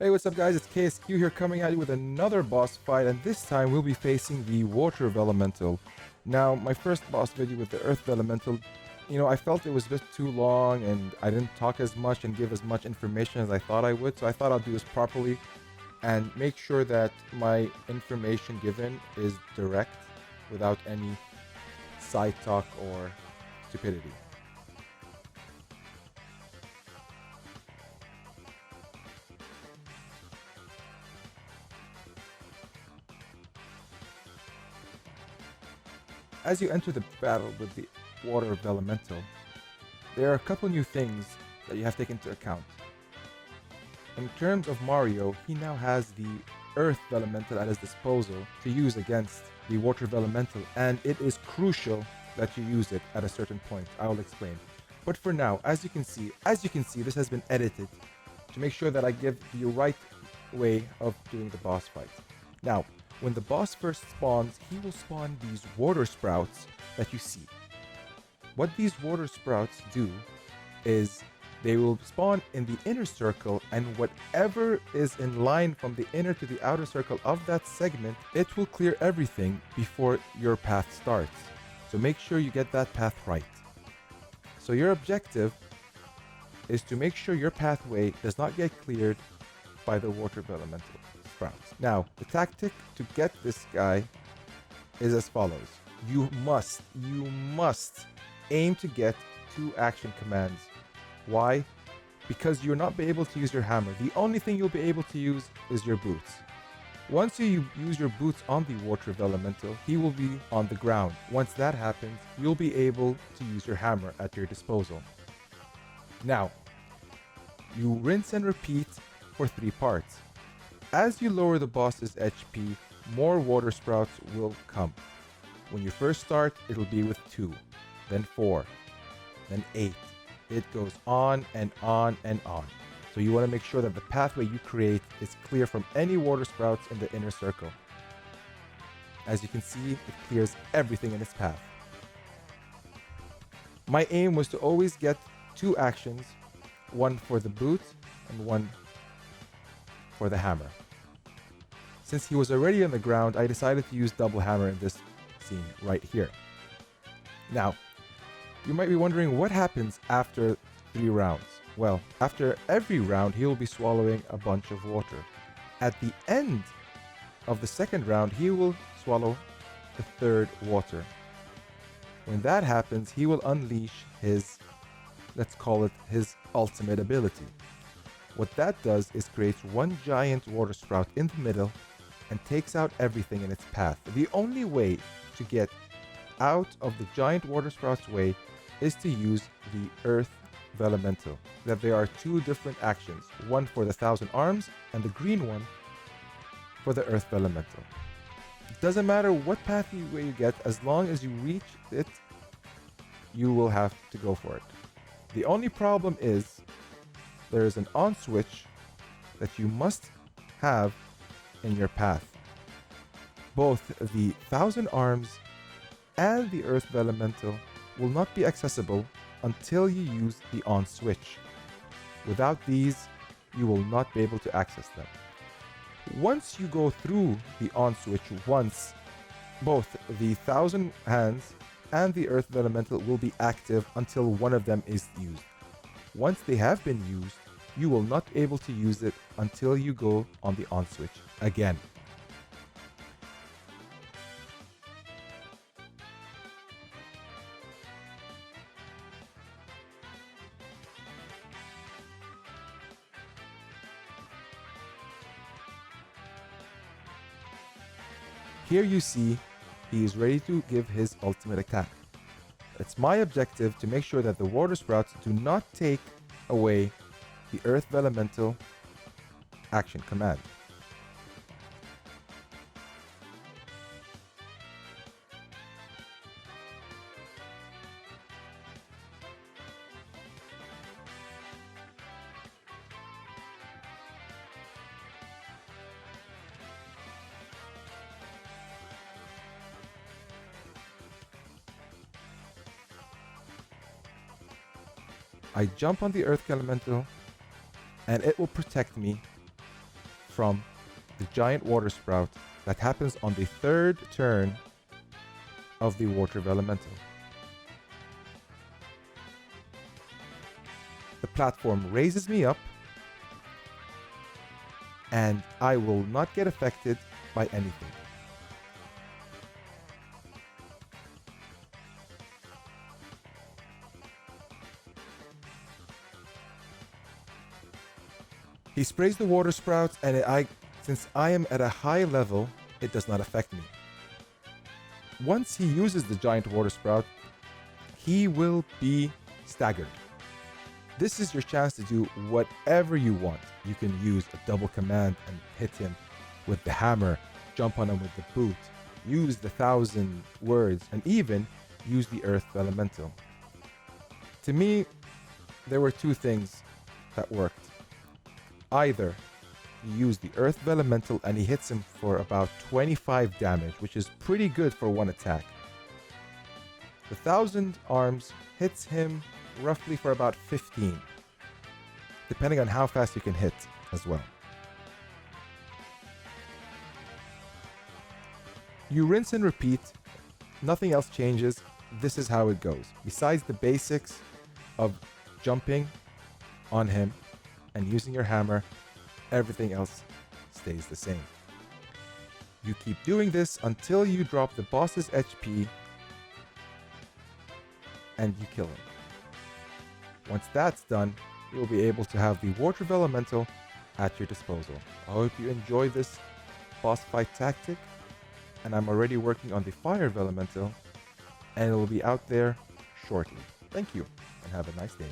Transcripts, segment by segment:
Hey, what's up guys? It's KSQ here coming at you with another boss fight, and this time we'll be facing the Water Vellumental. Now, my first boss video with the Earth Vellumental, I felt it was a bit too long and I didn't talk as much and give as much information as I thought I would, so I thought I'll do this properly and make sure that my information given is direct without any side talk or stupidity. As you enter the battle with the Water Vellumental, there are a couple new things that you have to take into account. In terms of Mario, he now has the Earth Vellumental at his disposal to use against the Water Vellumental, and it is crucial that you use it at a certain point. I will explain. But for now, as you can see, this has been edited to make sure that I give the right way of doing the boss fight. Now, when the boss first spawns, he will spawn these water sprouts that you see. What these water sprouts do is they will spawn in the inner circle, and whatever is in line from the inner to the outer circle of that segment, it will clear everything before your path starts. So make sure you get that path right. So your objective is to make sure your pathway does not get cleared by the Water Vellumental sprouts. Now, the tactic to get this guy is as follows. You must aim to get 2 action commands. Why? Because you'll not be able to use your hammer. The only thing you'll be able to use is your boots. Once you use your boots on the Water Vellumental, he will be on the ground. Once that happens, you'll be able to use your hammer at your disposal. Now, you rinse and repeat for 3 parts. As you lower the boss's HP, more water sprouts will come. When you first start, it'll be with 2, then 4, then 8. It goes on and on and on. So you want to make sure that the pathway you create is clear from any water sprouts in the inner circle. As you can see, it clears everything in its path. My aim was to always get 2 actions, one for the boot and one for the hammer. Since he was already on the ground, I decided to use double hammer in this scene right here. Now, you might be wondering what happens after 3 rounds. Well, after every round, he will be swallowing a bunch of water. At the end of the second round, he will swallow the 3rd water. When that happens, he will unleash his, let's call it his ultimate ability. What that does is creates one giant water sprout in the middle and takes out everything in its path. The only way to get out of the giant water sprout's way is to use the Earth Vellumental. That there are 2 different actions, one for the 1,000 arms and the green one for the Earth Vellumental. It doesn't matter what pathway you get, as long as you reach it, you will have to go for it. The only problem is there is an on switch that you must have in your path. Both the 1,000 arms and the Earth Vellumental will not be accessible until you use the on switch. Without these, you will not be able to access them. Once you go through the on switch once, both the 1,000 hands and the Earth Vellumental will be active until one of them is used. Once they have been used, you will not be able to use it until you go on the on switch again. Here you see he is ready to give his ultimate attack. It's my objective to make sure that the water sprouts do not take away the Earth Vellumental action command. I jump on the Earth Elemental and it will protect me from the giant water sprout that happens on the third turn of the water Vellumental. The platform raises me up, and I will not get affected by anything. He sprays the water sprouts, and since I am at a high level, it does not affect me. Once he uses the giant water sprout, he will be staggered. This is your chance to do whatever you want. You can use a double command and hit him with the hammer, jump on him with the boot, use the 1,000 words, and even use the Earth Vellumental. To me, there were two things that worked. Either you use the Earth Vellumental and he hits him for about 25 damage, which is pretty good for one attack. The 1,000 arms hits him roughly for about 15, depending on how fast you can hit as well. You rinse and repeat, nothing else changes. This is how it goes. Besides the basics of jumping on him and using your hammer, everything else stays the same. You keep doing this until you drop the boss's HP and you kill him. Once that's done, you'll be able to have the Water Vellumental at your disposal. I hope you enjoy this boss fight tactic, and I'm already working on the Fire Vellumental, and it will be out there shortly. Thank you, and have a nice day.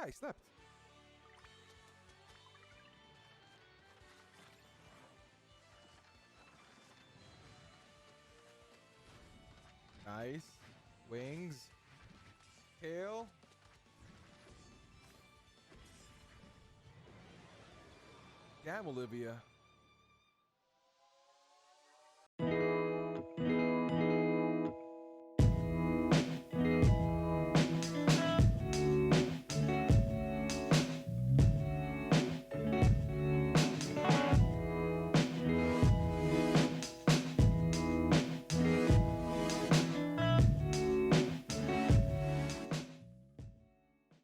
Yeah, I slept. Nice. Wings. Tail. Damn, Olivia.